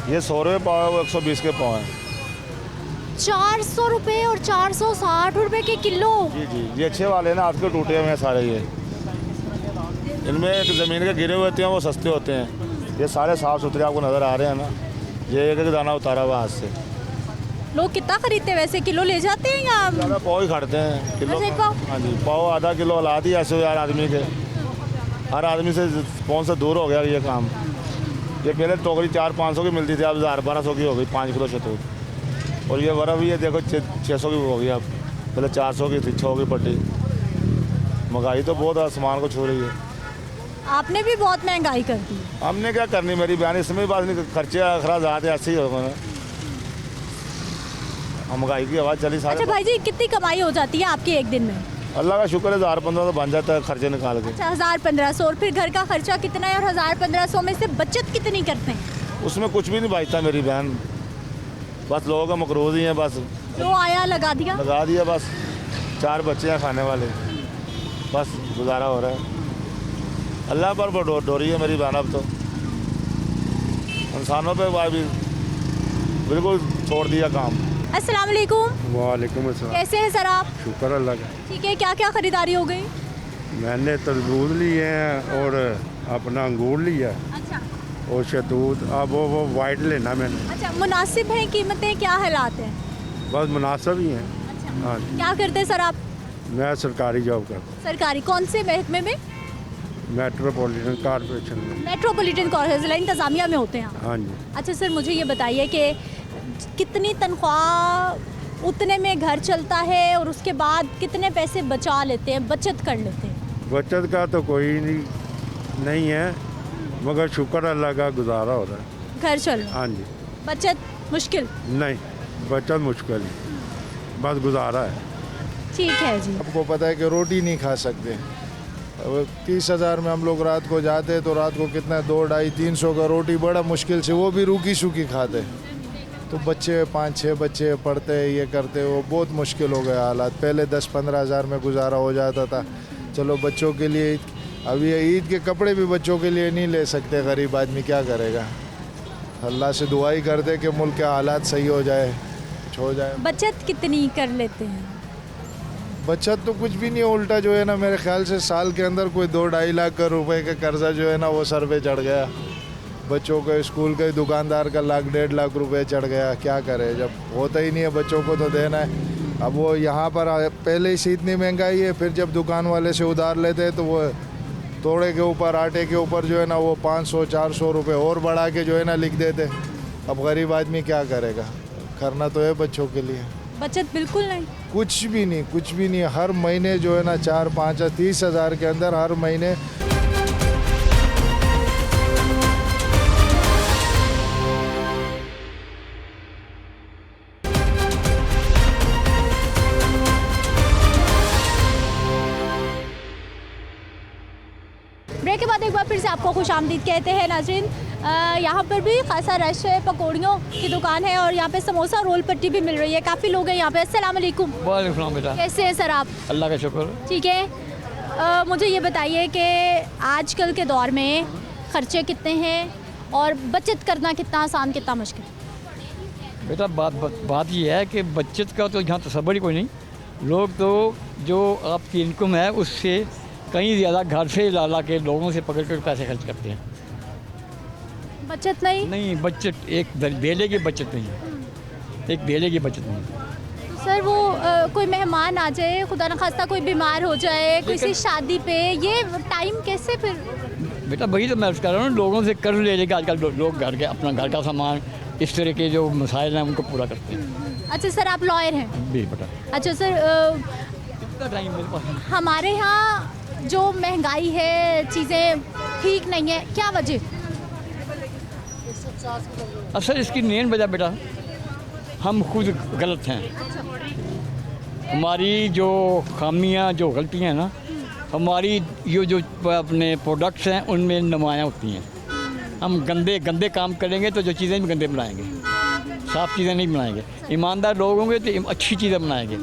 ये 100 रुपये पाव है, वो 120 के पाव है। 400 रुपये और 460 रुपये के किलो? जी जी, ये अच्छे वाले हैं ना, आज के टूटे हुए हैं सारे। ये इनमें ज़मीन के गिरे हुए होते हैं, वो सस्ते होते हैं। ये सारे साफ़ सुथरे आपको नज़र आ रहे हैं ना। ये एक एक दाना उतारा हुआ हाथ से। लोग कितना खरीदते हैं वैसे? किलो ले जाते हैं या ज़्यादा पाव ही खरीदते हैं? किलो बस एक पाव? हाँ जी, पाव आधा किलो ला दी ऐसे यार आदमी के। हर आदमी से पहुँच से दूर हो गया ये काम। ये पहले टोकरी 400-500 की मिलती थी, अब 1000-1200 की हो गई 5 किलो शहतूत। और ये बर्फ़ ये देखो 600 की हो गई अब, पहले 400 की थी, 6 की पट्टी। महंगाई तो बहुत आसमान को छू रही है। आपने भी बहुत महंगाई कर दी। हमने क्या करनी, मेरी बयान इसमें बात नहीं, खर्चे अखराज ऐसे ही हो गए। महंगाई की आवाज़ चली सारे। अच्छा भाई जी, कितनी कमाई हो जाती है आपकी एक दिन में? अल्लाह का शुक्र है 1000-1500 तो बन जाता है खर्चे निकाल के। अच्छा, 1000-1500। और फिर घर का खर्चा कितना है? और 1000-1500 में से बचत कितनी करते हैं? उसमें कुछ भी नहीं बचता मेरी बहन, बस लोगों का मकरूज ही है। बस जो आया लगा दिया। बस 4 बच्चे हैं खाने वाले, बस गुजारा हो रहा है। अल्लाह पर डोरी है मेरी बहन। अब तो इंसानों पे भी बिल्कुल छोड़ दिया काम। अस्सलाम वालेकुम। वालेकुम अस्सलाम। कैसे हैं सर आप? शुक्र अल्लाह का। ठीक है, क्या क्या खरीदारी हो गई? मैंने तरबूज लिए हैं और अपना अंगूर लिया अच्छा। और शहतूत। अब वो वाइट लेना मैंने। अच्छा, मुनासिब हैं कीमतें? क्या हालात हैं? बस मुनासिब ही हैं। अच्छा। हाँ, क्या करते हैं सर आप? मैं सरकारी जॉब करता हूँ। सरकारी कौन से महकमे में? मेट्रोपॉलिटन कॉर्पोरेशन में। मेट्रोपॉलिटन कॉर्पोरेशन इंतज़ामिया में होते हैं आप? हाँ जी। अच्छा सर, मुझे ये बताइए कि कितनी तनख्वाह उतने में घर चलता है और उसके बाद कितने पैसे बचा लेते हैं, बचत कर लेते हैं? बचत का तो कोई नहीं है, मगर शुक्र अल्लाह का गुजारा हो रहा है। घर चल? हाँ जी। बचत मुश्किल? नहीं, बचत मुश्किल, बस गुजारा है। ठीक है जी। आपको पता है कि रोटी नहीं खा सकते। 30,000 में हम लोग रात को जाते तो रात को कितना 200-250-300 का रोटी बड़ा मुश्किल से, वो भी रूखी सूखी खाते। तो बच्चे 5-6 बच्चे पढ़ते ये करते, वो बहुत मुश्किल हो गए हालात। पहले 10-15 हज़ार में गुजारा हो जाता था। चलो बच्चों के लिए, अभी ईद के कपड़े भी बच्चों के लिए नहीं ले सकते, गरीब आदमी क्या करेगा। अल्लाह से दुआ ही करते कि मुल्क के हालात सही हो जाए, कुछ हो जाए। बचत कितनी कर लेते हैं? बचत तो कुछ भी नहीं, उल्टा जो है ना, मेरे ख्याल से साल के अंदर कोई 2-2.5 लाख रुपए का कर्जा जो है ना वो सर पे चढ़ गया। बच्चों के स्कूल के दुकानदार का 1,00,000-1,50,000 रुपए चढ़ गया, क्या करे, जब होता ही नहीं है बच्चों को तो देना है। अब वो यहाँ पर पहले से इतनी महंगाई है, फिर जब दुकान वाले से उधार लेते हैं तो वो तोड़े के ऊपर, आटे के ऊपर जो है ना वो 500-400 रुपये और बढ़ा के जो है ना लिख देते। अब गरीब आदमी क्या करेगा, करना तो है बच्चों के लिए। बचत बिल्कुल नहीं, कुछ भी नहीं, कुछ भी नहीं। हर महीने जो है ना 4-5 30 हज़ार के अंदर हर महीने। ब्रेक के बाद एक बार फिर से आपको खुशामदीद कहते हैं नाज़रीन। यहाँ पर भी खासा रश है, पकौड़ियों की दुकान है और यहाँ पे समोसा रोल पट्टी भी मिल रही है। काफ़ी लोग हैं यहाँ पे। अस्सलाम वालेकुम। वालेकुम सलाम बेटा। कैसे हैं सर आप? अल्लाह का शुक्र। ठीक है। मुझे ये बताइए कि आजकल के दौर में ख़र्चे कितने हैं और बचत करना कितना आसान कितना मुश्किल? बेटा बात ये है कि बचत का तो यहाँ तसव्वुर ही कोई नहीं। लोग तो जो आपकी इनकम है उससे कहीं ज़्यादा घर से ला के लोगों से पकड़ कर पैसे खर्च करते हैं। बचत नहीं, बचत एक बेले की बचत नहीं है, एक बेले की बचत नहीं। सर वो कोई मेहमान आ जाए, खुदा न खास्ता कोई बीमार हो जाए, किसी शादी पे, ये टाइम कैसे फिर? बेटा वही तो मैं अर्ज़ कर रहा हूँ, लोगों से कर्ज ले लेके आजकल लोग घर के अपना घर का सामान इस तरह के जो मसाइल हैं उनको पूरा करते हैं। अच्छा सर, आप लॉयर हैं? जी बेटा। अच्छा सर, कितना टाइम मेरे पास? हमारे यहाँ जो महंगाई है, चीज़ें ठीक नहीं है, क्या वजह? असल इसकी मेन वजह बेटा हम खुद गलत हैं। हमारी जो खामियां जो गलतियां हैं ना, हमारी ये जो अपने प्रोडक्ट्स हैं उनमें नुमायाँ होती हैं। हम गंदे काम करेंगे तो जो चीज़ें भी गंदे बनाएंगे, साफ़ चीज़ें नहीं बनाएंगे। ईमानदार लोग होंगे तो अच्छी चीज़ें बनाएंगे।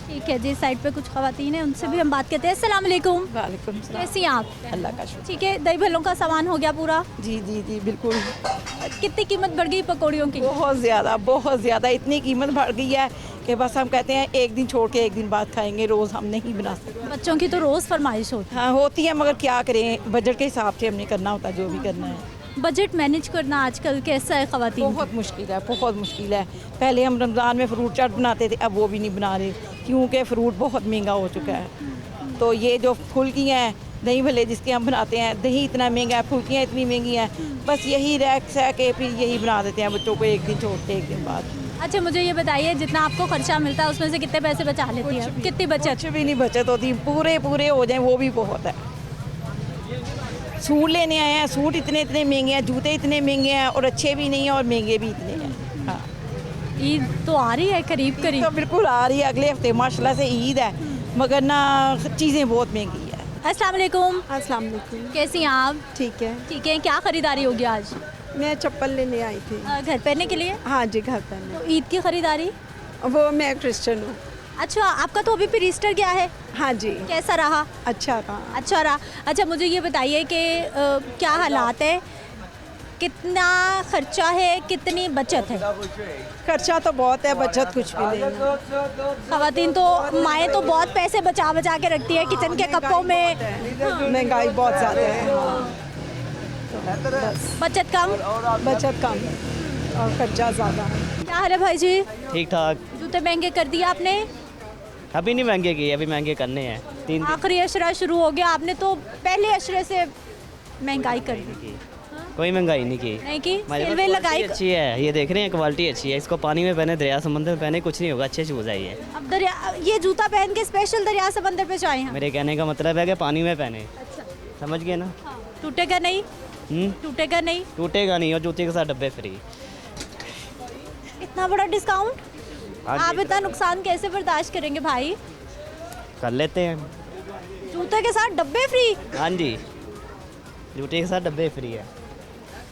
ठीक है जी, साइड पे कुछ ख़वातीन हैं, उनसे भी हम बात करते हैं। अस्सलाम वालेकुम। वालेकुम सलाम। कैसी हैं आप? अल्लाह का शुक्र। ठीक है, दही भल्लों का सामान हो गया पूरा? जी जी जी बिल्कुल। कितनी कीमत बढ़ गई पकौड़ियों की? बहुत ज़्यादा इतनी कीमत बढ़ गई है कि बस हम कहते हैं एक दिन छोड़ के एक दिन बाद खाएंगे, रोज़ हम नहीं बना सकते। बच्चों की तो रोज़ फरमाइश होती है। हाँ होती है, मगर क्या करें, बजट के हिसाब से हमने करना होता है जो भी करना है। बजट मैनेज करना आजकल कैसा है ख़वातीन? बहुत मुश्किल है, बहुत मुश्किल है। पहले हम रमज़ान में फ्रूट चाट बनाते थे, अब वो भी नहीं बना रहे क्योंकि फ्रूट बहुत महंगा हो चुका है। तो ये जो फुल्कियाँ हैं, दही भल्ले जिसके हम बनाते हैं, दही इतना महंगा है, फुल्कियाँ इतनी महंगी हैं, बस यही रैक्स है कि फिर यही बना देते हैं बच्चों को एक दिन छोड़ते एक दिन बाद। अच्छा मुझे ये बताइए, जितना आपको खर्चा मिलता है उसमें से कितने पैसे बचा लेती है? कितनी बचत? कुछ भी नहीं बचत होती, पूरे हो जाए वो भी बहुत है। सूट लेने आए हैं, सूट इतने महंगे हैं, जूते इतने महंगे हैं और अच्छे भी नहीं हैं और महंगे भी इतने हैं। हाँ, ईद तो आ रही है करीब तो बिल्कुल आ रही है, अगले हफ्ते माशाल्लाह से ईद है, मगर ना चीज़ें बहुत महंगी है। अस्सलाम वालेकुम। अस्सलाम वालेकुम। कैसी हैं आप? ठीक है। ठीक है, क्या ख़रीदारी होगी आज? मैं चप्पल लेने आई थी। घर पहनने के लिए? हाँ जी, घर पहनने। तो ईद की ख़रीदारी? वो मैं क्रिश्चियन हूँ। अच्छा, आपका तो अभी फिर ईस्टर गया है? हाँ जी। कैसा रहा? अच्छा रहा। अच्छा रहा। अच्छा मुझे ये बताइए कि क्या हालात है, कितना खर्चा है, कितनी बचत है? खर्चा तो बहुत है, बचत कुछ भी नहीं है। ख़वातीन तो माएँ तो बहुत पैसे बचा के रखती है किचन के कप्पों में। महंगाई बहुत ज़्यादा है, बचत कम और खर्चा ज़्यादा। क्या हाल है भाई जी? ठीक ठाक। जूते महंगे कर दिए आपने? अभी नहीं महंगे किए, अभी महंगे करने हैं। 3 दिन आखिरी अशरा शुरू हो गया, आपने तो पहले अशरे से महंगाई कर दी। कोई महंगाई नहीं की। नहीं की? हमारे सिलवे पास लगाई? अच्छी है, ये देख रहे हैं क्वालिटी अच्छी है। इसको पानी में पहने, दरिया समंदर में पहने, कुछ नहीं होगा, अच्छे शूज़ है ये। अब दरिया, ये जूता पहन के स्पेशल दरिया समंदर पे जाए हैं? मेरे कहने का मतलब है कि पानी में पहने। अच्छा। समझ गए ना? टूटेगा नहीं? टूटेगा नहीं? टूटेगा नहीं, और जूते के साथ डब्बे फ्री। इतना बड़ा डिस्काउंट? आप इतना नुकसान कैसे बर्दाश्त करेंगे भाई? कर लेते हैं। जूते के साथ डब्बे फ्री? हाँ जी, जूते के साथ डब्बे फ्री है।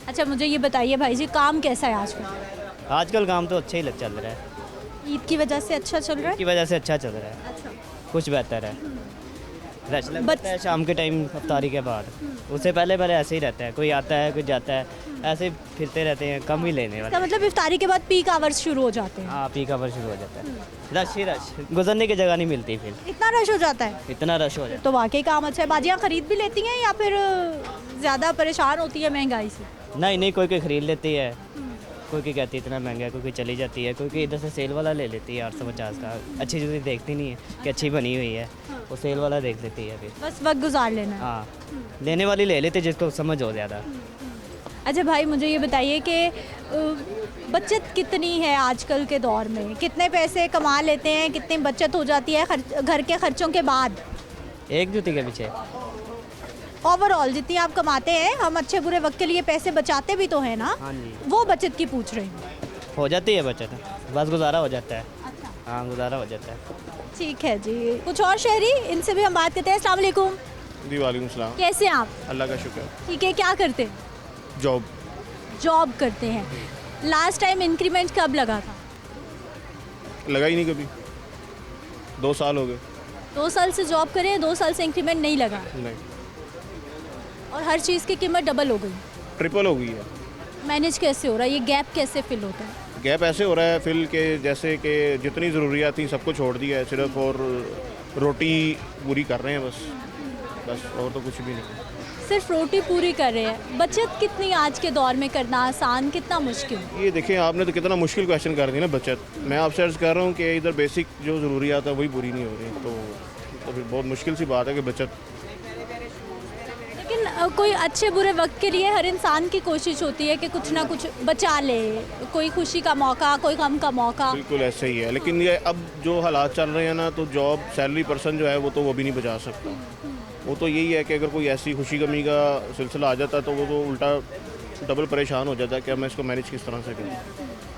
अच्छा मुझे ये बताइए भाई जी, काम कैसा है आजकल? आजकल काम तो अच्छा ही चल रहा है। ईद की वजह से अच्छा चल रहा है? की वजह से अच्छा चल रहा है। अच्छा। कुछ बेहतर है। रश लगता है शाम के टाइम इफ्तारी के बाद, उससे पहले ऐसे ही रहता है, कोई आता है कोई जाता है, ऐसे फिरते रहते हैं, कम ही लेने वाले। मतलब इफ्तारी के बाद पीक आवर्स शुरू हो जाते हैं? हाँ, पीक आवर शुरू हो जाता है। रश ही रश, गुजरने की जगह नहीं मिलती फिर। इतना रश हो जाता है? इतना रश हो जाता है। तो वाकई काम अच्छा है। बाजियाँ खरीद भी लेती हैं या फिर ज़्यादा परेशान होती है महंगाई से? नहीं नहीं, कोई कोई ख़रीद लेती है, कोई कोई कहती है इतना महंगा है, कोई कोई चली जाती है, कोई कोई इधर से सेल वाला ले लेती है 850 का। अच्छी जूती देखती नहीं है कि अच्छी बनी हुई है, वो सेल वाला देख लेती है, फिर बस वक्त गुजार लेना है। हाँ, लेने वाली ले लेती है जिसको समझ हो ज़्यादा। अच्छा भाई, मुझे ये बताइए कि बचत कितनी है आजकल के दौर में? कितने पैसे कमा लेते हैं, कितनी बचत हो जाती है घर के खर्चों के बाद? एक जूती के पीछे ओवरऑल जितनी आप कमाते हैं, हम अच्छे बुरे वक्त के लिए पैसे बचाते भी तो हैं ना? हाँ जी, वो बचत की पूछ रही हूँ। हो जाती है बचत, बस गुजारा हो जाता है। हाँ, गुजारा हो जाता है। ठीक है जी। कुछ और शहरी, इनसे भी हम बात करते हैं। अस्सलाम वालेकुम। जी वालेकुम सलाम। कैसे हैं आप? अल्लाह का शुक्र। ठीक है, क्या करते हैं? जॉब करते हैं। लास्ट टाइम इंक्रीमेंट कब लगा था? लगा ही नहीं कभी, 2 साल हो गए। 2 साल से जॉब करें, 2 साल से इंक्रीमेंट नहीं लगा, नहीं, और हर चीज़ की कीमत डबल हो गई, ट्रिपल हो गई है। मैनेज कैसे हो रहा है? ये गैप कैसे फिल होता है? गैप ऐसे हो रहा है फिल के जैसे कि जितनी ज़रूरियात थी सबको छोड़ दिया है, सिर्फ और रोटी पूरी कर रहे हैं बस और तो कुछ भी नहीं। सिर्फ रोटी पूरी कर रहे हैं। बचत कितनी आज के दौर में करना आसान, कितना मुश्किल? ये देखें, आपने तो कितना मुश्किल क्वेश्चन कर दिया ना बचत। मैं आपसे अर्ज़ कर रहा हूँ कि इधर बेसिक जो ज़रूरियात है वही पूरी नहीं हो रही, तो फिर बहुत मुश्किल सी बात है कि बचत। लेकिन कोई अच्छे बुरे वक्त के लिए हर इंसान की कोशिश होती है कि कुछ ना कुछ बचा ले, कोई खुशी का मौका, कोई गम का मौका। बिल्कुल ऐसा ही है, लेकिन ये अब जो हालात चल रहे हैं ना, तो जॉब सैलरी पर्सन जो है वो भी नहीं बचा सकता। वो तो यही है कि अगर कोई ऐसी खुशी गमी का सिलसिला आ जाता है तो वो तो उल्टा डबल परेशान हो जाता है कि अब मैं इसको मैनेज किस तरह से करूँ,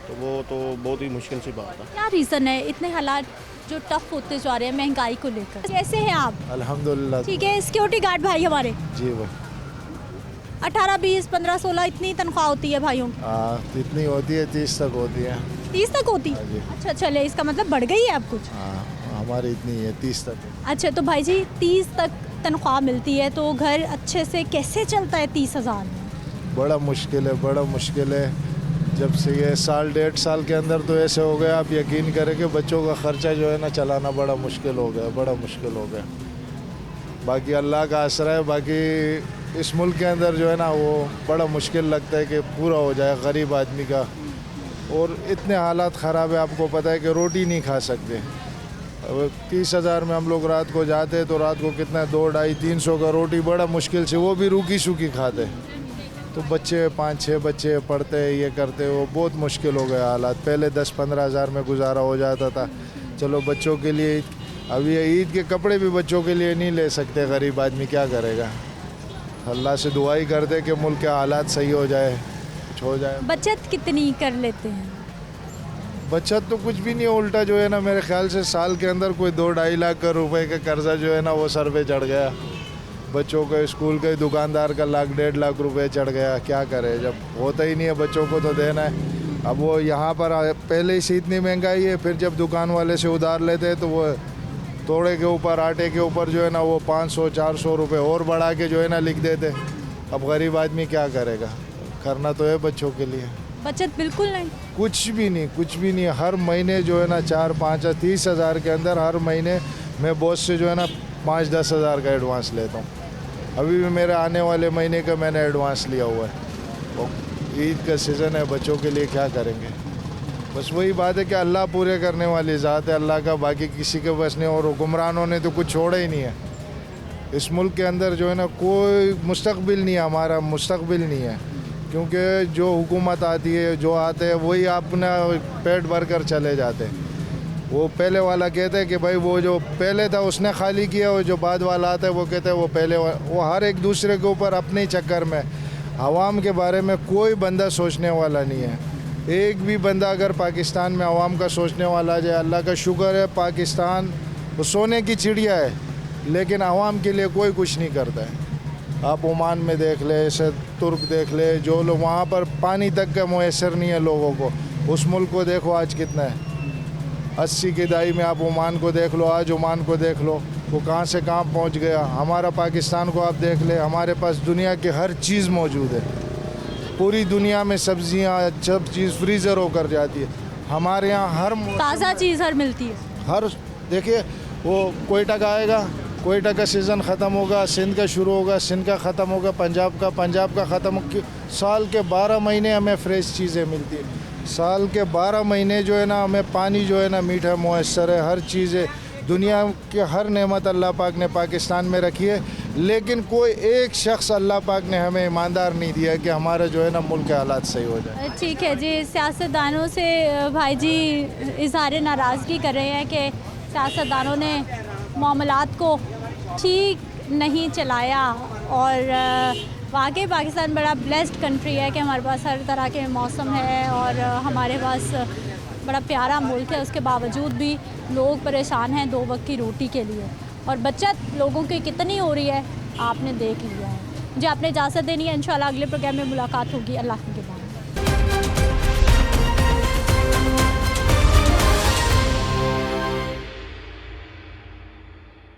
तो वो तो बहुत ही मुश्किल सी बात है। क्या रीज़न है इतने हालात जो टफ होते जा रहे हैं महंगाई को लेकर? कैसे हैं आप? अल्हम्दुलिल्लाह। ठीक है। सिक्योरिटी गार्ड भाई हमारे जी भाई 18, 20, 15, 16 इतनी तनख्वाह होती है भाइयों? हाँ, इतनी होती है, 30 तक होती है। 30 तक होती है? अच्छा, चले, इसका मतलब बढ़ गई है अब कुछ? हाँ, हमारी इतनी है, 30 तक। अच्छा, तो भाई जी 30 तक तनख्वाह मिलती है तो घर अच्छे से कैसे चलता है 30,000 में? बड़ा मुश्किल है। जब से ये साल 1.5 साल के अंदर तो ऐसे हो गया, आप यकीन करें कि बच्चों का ख़र्चा जो है ना चलाना बड़ा मुश्किल हो गया। बाकी अल्लाह का आसरा है। बाकी इस मुल्क के अंदर जो है ना वो बड़ा मुश्किल लगता है कि पूरा हो जाए गरीब आदमी का, और इतने हालात ख़राब है, आपको पता है कि रोटी नहीं खा सकते। 30,000 में हम लोग रात को जाते हैं तो रात को कितना 2, 250, 300 का रोटी बड़ा मुश्किल से, वो भी रूखी सूखी खाते। तो बच्चे 5-6 बच्चे पढ़ते ये करते, वो बहुत मुश्किल हो गया हालात। पहले 10-15 हज़ार में गुजारा हो जाता था, चलो बच्चों के लिए। अब ये ईद के कपड़े भी बच्चों के लिए नहीं ले सकते, गरीब आदमी क्या करेगा। अल्लाह से दुआ ही करते कि मुल्क के हालात सही हो जाए, कुछ हो जाए। बचत कितनी कर लेते हैं? बचत तो कुछ भी नहीं, उल्टा जो है ना मेरे ख्याल से साल के अंदर कोई 2-2.5 लाख रुपए का कर्जा जो है ना वो सर पे चढ़ गया। बच्चों के स्कूल के दुकानदार का 1.5 लाख रुपए चढ़ गया। क्या करे, जब होता ही नहीं है बच्चों को तो देना है। अब वो यहाँ पर पहले से इतनी महंगाई है, फिर जब दुकान वाले से उधार लेते हैं तो वो तोड़े के ऊपर, आटे के ऊपर जो है ना वो 500-400 रुपये और बढ़ा के जो है ना लिख देते। अब गरीब आदमी क्या करेगा, करना तो है बच्चों के लिए। बचत बिल्कुल नहीं, कुछ भी नहीं। हर महीने जो है ना 4-5 30,000 के अंदर हर महीने मैं बॉस से जो है ना 5-10 हज़ार का एडवांस लेता हूँ। अभी भी मेरे आने वाले महीने का मैंने एडवांस लिया हुआ है। ईद का सीज़न है, बच्चों के लिए क्या करेंगे। बस वही बात है कि अल्लाह पूरे करने वाली ज़ात है, अल्लाह का बाकी किसी के बस नहीं। और हुक्मरानों ने तो कुछ छोड़ा ही नहीं है इस मुल्क के अंदर, जो है ना कोई मुस्तकबिल नहीं है, हमारा मुस्तकबिल नहीं है। क्योंकि जो हुकूमत आती है, जो आते हैं वही अपना पेट भर कर चले जाते हैं। वो पहले वाला कहते हैं कि भाई वो जो पहले था उसने खाली किया, और जो बाद वाला आता है वो कहते हैं वो पहले वो हर एक दूसरे के ऊपर अपने ही चक्कर में। आवाम के बारे में कोई बंदा सोचने वाला नहीं है। एक भी बंदा अगर पाकिस्तान में आवाम का सोचने वाला जाए, अल्लाह का शुक्र है पाकिस्तान वो सोने की चिड़िया है, लेकिन आवाम के लिए कोई कुछ नहीं करता है। आप ओमान में देख ले, ऐसे तुर्क देख ले, जो लोग वहाँ पर पानी तक का मुयसर नहीं है लोगों को। उस मुल्क को देखो आज कितना है, 80 की दहाई में आप ओमान को देख लो, आज ओमान को देख लो, वो कहाँ से कहाँ पहुँच गया। हमारा पाकिस्तान को आप देख ले, हमारे पास दुनिया की हर चीज़ मौजूद है। पूरी दुनिया में सब्जियाँ सब चीज़ फ्रीज़र होकर जाती है, हमारे यहाँ हर ताज़ा चीज़ हर मिलती है। हर देखिए वो कोयटा का आएगा कोयटा का सीज़न ख़त्म होगा, सिंध का शुरू होगा, सिंध का ख़त्म होगा, पंजाब का ख़त्म हो। साल के 12 महीने हमें फ्रेश चीज़ें मिलती है। साल के 12 महीने जो है ना हमें पानी जो है ना मीठा मुयस्सर है। हर चीज़ है, दुनिया की हर नेमत अल्लाह पाक ने पाकिस्तान में रखी है, लेकिन कोई एक शख्स अल्लाह पाक ने हमें ईमानदार नहीं दिया कि हमारा जो है ना मुल्क के हालात सही हो जाए। ठीक है जी, सियासतदानों से भाई जी इजहार नाराज़गी कर रहे हैं कि सियासतदानों ने मामलात को ठीक नहीं चलाया। और वाकई पाकिस्तान बड़ा ब्लेस्ड कंट्री है कि हमारे पास हर तरह के मौसम है और हमारे पास बड़ा प्यारा मुल्क है। उसके बावजूद भी लोग परेशान हैं 2 वक्त की रोटी के लिए, और बचत लोगों की कितनी हो रही है आपने देख लिया है। मुझे आपने इजाज़त देनी है, इंशाल्लाह अगले प्रोग्राम में मुलाकात होगी। अल्लाह।